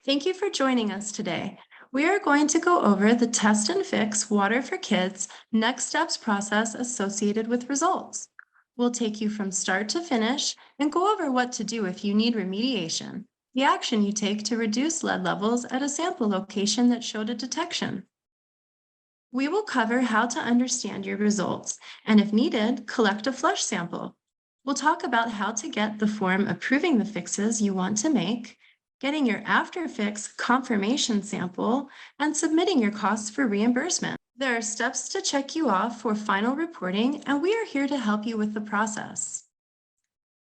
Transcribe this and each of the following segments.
Thank you for joining us today. We are going to go over the Test and Fix Water for Kids next steps process associated with results. We'll take you from start to finish and go over what to do if you need remediation, the action you take to reduce lead levels at a sample location that showed a detection. We will cover how to understand your results and, if needed, collect a flush sample. We'll talk about how to get the form approving the fixes you want to make, getting your after fix confirmation sample, and submitting your costs for reimbursement. There are steps to check you off for final reporting, and we are here to help you with the process.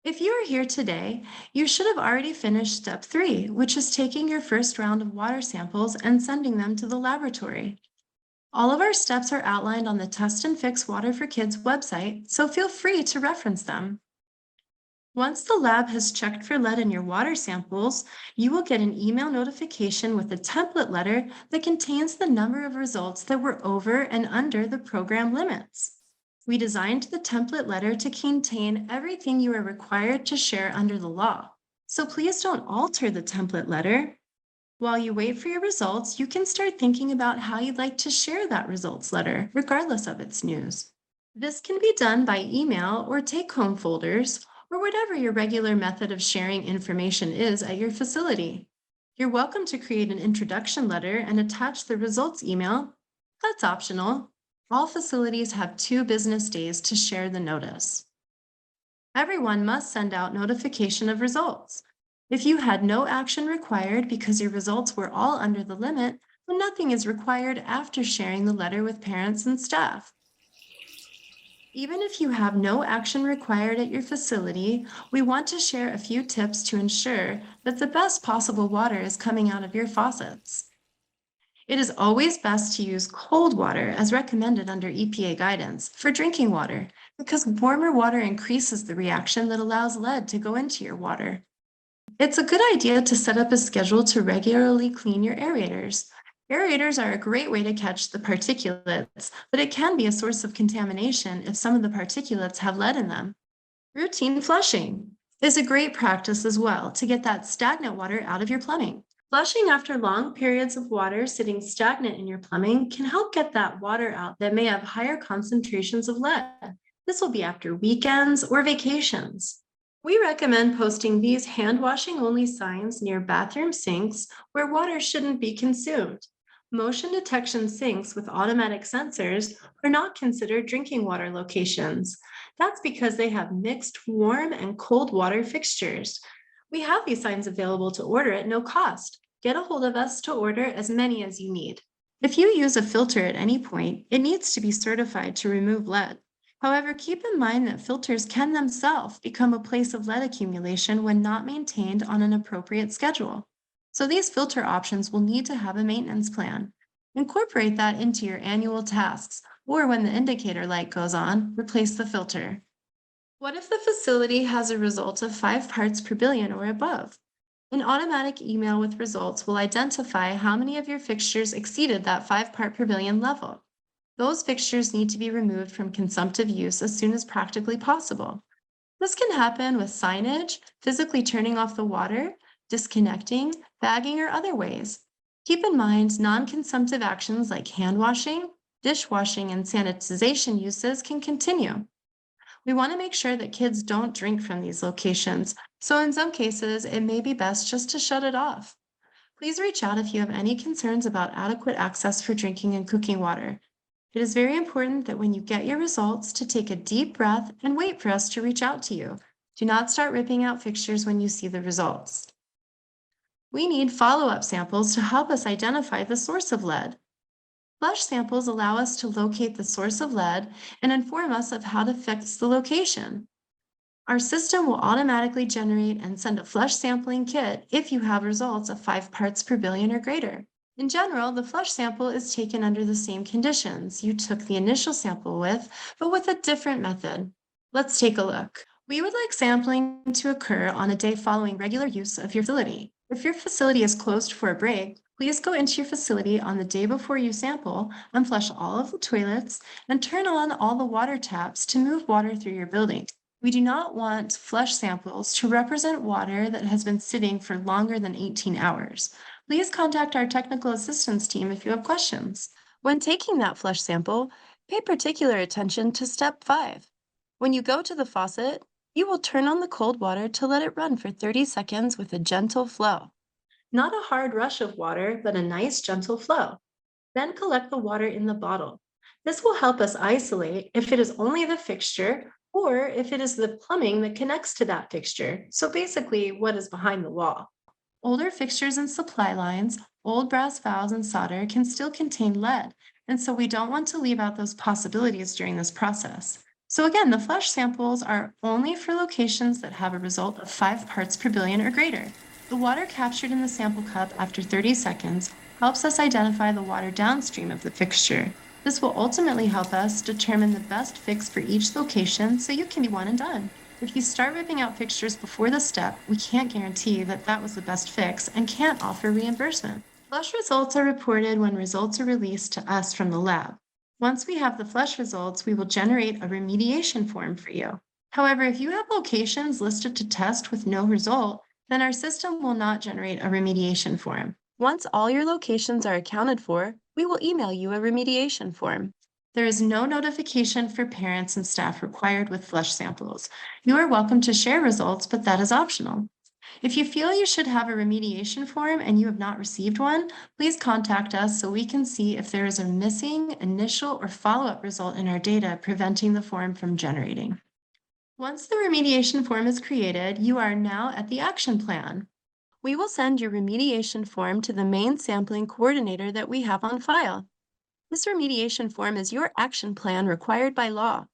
If you are here today, you should have already finished step 3, which is taking your first round of water samples and sending them to the laboratory. All of our steps are outlined on the Test and Fix Water for Kids website, so feel free to reference them. Once the lab has checked for lead in your water samples, you will get an email notification with a template letter that contains the number of results that were over and under the program limits. We designed the template letter to contain everything you are required to share under the law, so please don't alter the template letter. While you wait for your results, you can start thinking about how you'd like to share that results letter, regardless of its news. This can be done by email or take-home folders, or whatever your regular method of sharing information is at your facility. You're welcome to create an introduction letter and attach the results email. That's optional. All facilities have 2 business days to share the notice. Everyone must send out notification of results. If you had no action required because your results were all under the limit, then nothing is required after sharing the letter with parents and staff. Even if you have no action required at your facility, we want to share a few tips to ensure that the best possible water is coming out of your faucets. It is always best to use cold water as recommended under EPA guidance for drinking water, because warmer water increases the reaction that allows lead to go into your water. It's a good idea to set up a schedule to regularly clean your aerators. Aerators are a great way to catch the particulates, but it can be a source of contamination if some of the particulates have lead in them. Routine flushing is a great practice as well to get that stagnant water out of your plumbing. Flushing after long periods of water sitting stagnant in your plumbing can help get that water out that may have higher concentrations of lead. This will be after weekends or vacations. We recommend posting these hand washing only signs near bathroom sinks where water shouldn't be consumed. Motion detection sinks with automatic sensors are not considered drinking water locations. That's because they have mixed warm and cold water fixtures. We have these signs available to order at no cost. Get a hold of us to order as many as you need. If you use a filter at any point, it needs to be certified to remove lead. However, keep in mind that filters can themselves become a place of lead accumulation when not maintained on an appropriate schedule. So these filter options will need to have a maintenance plan. Incorporate that into your annual tasks, or when the indicator light goes on, replace the filter. What if the facility has a result of 5 parts per billion or above? An automatic email with results will identify how many of your fixtures exceeded that 5 part per billion level. Those fixtures need to be removed from consumptive use as soon as practically possible. This can happen with signage, physically turning off the water, disconnecting, bagging, or other ways. Keep in mind, non-consumptive actions like hand washing, dishwashing, and sanitization uses can continue. We want to make sure that kids don't drink from these locations, so in some cases, it may be best just to shut it off. Please reach out if you have any concerns about adequate access for drinking and cooking water. It is very important that when you get your results to take a deep breath and wait for us to reach out to you. Do not start ripping out fixtures when you see the results. We need follow-up samples to help us identify the source of lead. Flush samples allow us to locate the source of lead and inform us of how to fix the location. Our system will automatically generate and send a flush sampling kit if you have results of 5 parts per billion or greater. In general, the flush sample is taken under the same conditions you took the initial sample with, but with a different method. Let's take a look. We would like sampling to occur on a day following regular use of your facility. If your facility is closed for a break, please go into your facility on the day before you sample, unflush all of the toilets, and turn on all the water taps to move water through your building. We do not want flush samples to represent water that has been sitting for longer than 18 hours. Please contact our technical assistance team if you have questions. When taking that flush sample, pay particular attention to step 5. When you go to the faucet, you will turn on the cold water to let it run for 30 seconds with a gentle flow. Not a hard rush of water, but a nice gentle flow. Then collect the water in the bottle. This will help us isolate if it is only the fixture or if it is the plumbing that connects to that fixture. So basically, what is behind the wall. Older fixtures and supply lines, old brass valves and solder can still contain lead, and so we don't want to leave out those possibilities during this process. So again, the flush samples are only for locations that have a result of 5 parts per billion or greater. The water captured in the sample cup after 30 seconds helps us identify the water downstream of the fixture. This will ultimately help us determine the best fix for each location so you can be one and done. If you start ripping out fixtures before the step, we can't guarantee that that was the best fix and can't offer reimbursement. Flush results are reported when results are released to us from the lab. Once we have the flush results, we will generate a remediation form for you. However, if you have locations listed to test with no result, then our system will not generate a remediation form. Once all your locations are accounted for, we will email you a remediation form. There is no notification for parents and staff required with flush samples. You are welcome to share results, but that is optional. If you feel you should have a remediation form and you have not received one, please contact us so we can see if there is a missing initial or follow-up result in our data preventing the form from generating. Once the remediation form is created, you are now at the action plan. We will send your remediation form to the main sampling coordinator that we have on file. This remediation form is your action plan required by law.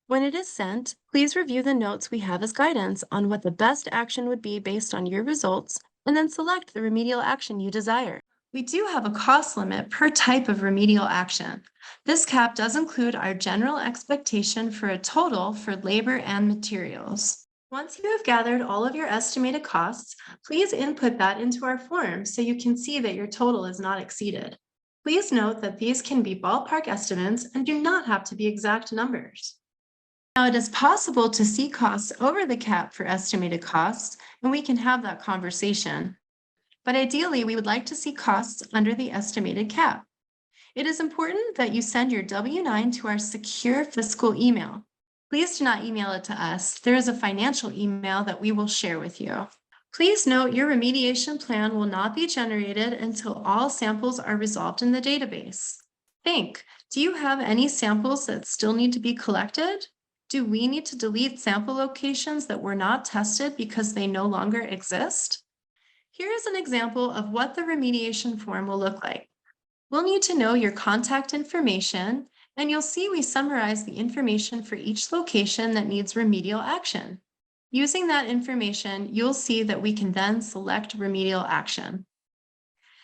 When it is sent, please review the notes we have as guidance on what the best action would be based on your results, and then select the remedial action you desire. We do have a cost limit per type of remedial action. This cap does include our general expectation for a total for labor and materials. Once you have gathered all of your estimated costs, please input that into our form so you can see that your total is not exceeded. Please note that these can be ballpark estimates and do not have to be exact numbers. Now, it is possible to see costs over the cap for estimated costs, and we can have that conversation. But ideally, we would like to see costs under the estimated cap. It is important that you send your W-9 to our secure fiscal email. Please do not email it to us. There is a financial email that we will share with you. Please note your remediation plan will not be generated until all samples are resolved in the database. Think, do you have any samples that still need to be collected? Do we need to delete sample locations that were not tested because they no longer exist? Here is an example of what the remediation form will look like. We'll need to know your contact information, and you'll see we summarize the information for each location that needs remedial action. Using that information, you'll see that we can then select remedial action.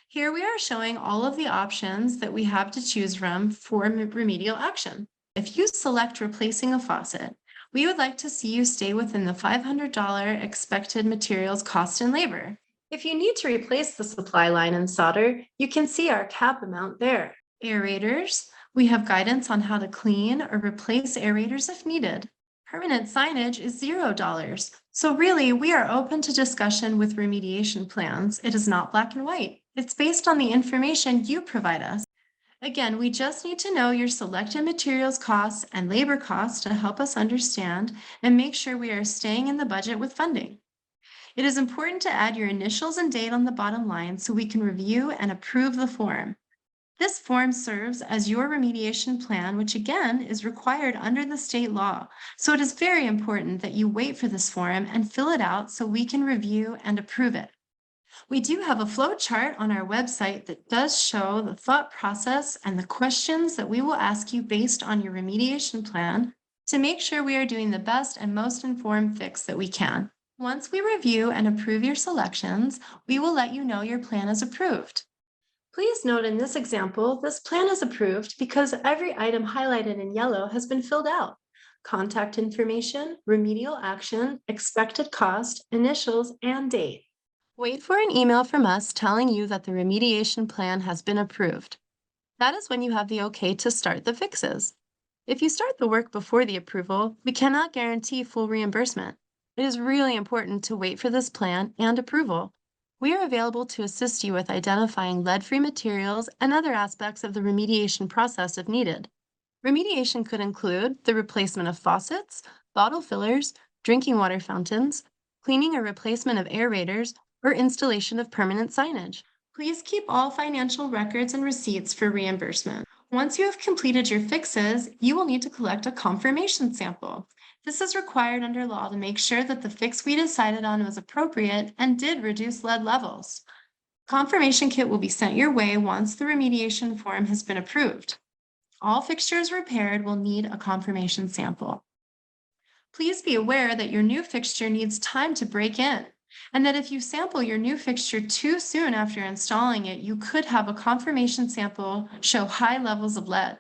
Here we are showing all of the options that we have to choose from for remedial action. If you select replacing a faucet, we would like to see you stay within the $500 expected materials cost and labor. If you need to replace the supply line and solder, you can see our cap amount there. Aerators, we have guidance on how to clean or replace aerators if needed. Permanent signage is $0. So really, we are open to discussion with remediation plans. It is not black and white. It's based on the information you provide us. Again, we just need to know your selected materials costs and labor costs to help us understand and make sure we are staying in the budget with funding. It is important to add your initials and date on the bottom line so we can review and approve the form. This form serves as your remediation plan, which again is required under the state law. So it is very important that you wait for this form and fill it out so we can review and approve it. We do have a flow chart on our website that does show the thought process and the questions that we will ask you based on your remediation plan to make sure we are doing the best and most informed fix that we can. Once we review and approve your selections, we will let you know your plan is approved. Please note in this example, this plan is approved because every item highlighted in yellow has been filled out. Contact information, remedial action, expected cost, initials, and date. Wait for an email from us telling you that the remediation plan has been approved. That is when you have the okay to start the fixes. If you start the work before the approval, we cannot guarantee full reimbursement. It is really important to wait for this plan and approval. We are available to assist you with identifying lead-free materials and other aspects of the remediation process if needed. Remediation could include the replacement of faucets, bottle fillers, drinking water fountains, cleaning or replacement of aerators, or installation of permanent signage. Please keep all financial records and receipts for reimbursement. Once you have completed your fixes, you will need to collect a confirmation sample. This is required under law to make sure that the fix we decided on was appropriate and did reduce lead levels. Confirmation kit will be sent your way once the remediation form has been approved. All fixtures repaired will need a confirmation sample. Please be aware that your new fixture needs time to break in, and that if you sample your new fixture too soon after installing it, you could have a confirmation sample show high levels of lead.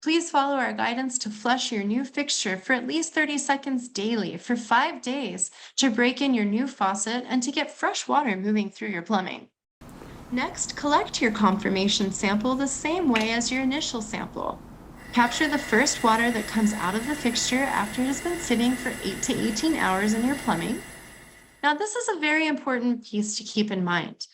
Please follow our guidance to flush your new fixture for at least 30 seconds daily for 5 days to break in your new faucet and to get fresh water moving through your plumbing. Next, collect your confirmation sample the same way as your initial sample. Capture the first water that comes out of the fixture after it has been sitting for 8 to 18 hours in your plumbing. Now, this is a very important piece to keep in mind.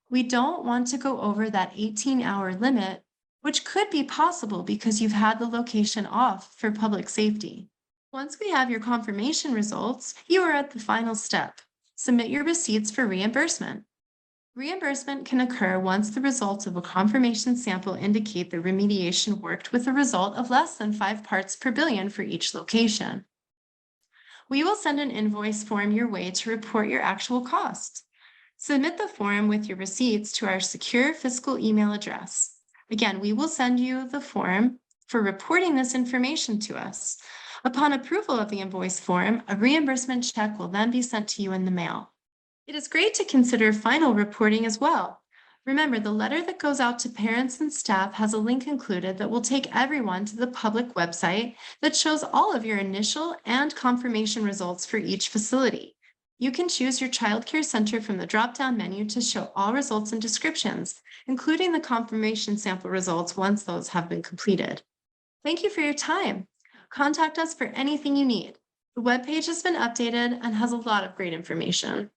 We don't want to go over that 18-hour limit, which could be possible because you've had the location off for public safety. Once we have your confirmation results, you are at the final step. Submit your receipts for reimbursement. Reimbursement can occur once the results of a confirmation sample indicate the remediation worked with a result of less than 5 parts per billion for each location. We will send an invoice form your way to report your actual costs. Submit the form with your receipts to our secure fiscal email address. Again, we will send you the form for reporting this information to us. Upon approval of the invoice form, a reimbursement check will then be sent to you in the mail. It is great to consider final reporting as well. Remember, the letter that goes out to parents and staff has a link included that will take everyone to the public website that shows all of your initial and confirmation results for each facility. You can choose your child care center from the drop-down menu to show all results and descriptions, including the confirmation sample results once those have been completed. Thank you for your time. Contact us for anything you need. The webpage has been updated and has a lot of great information.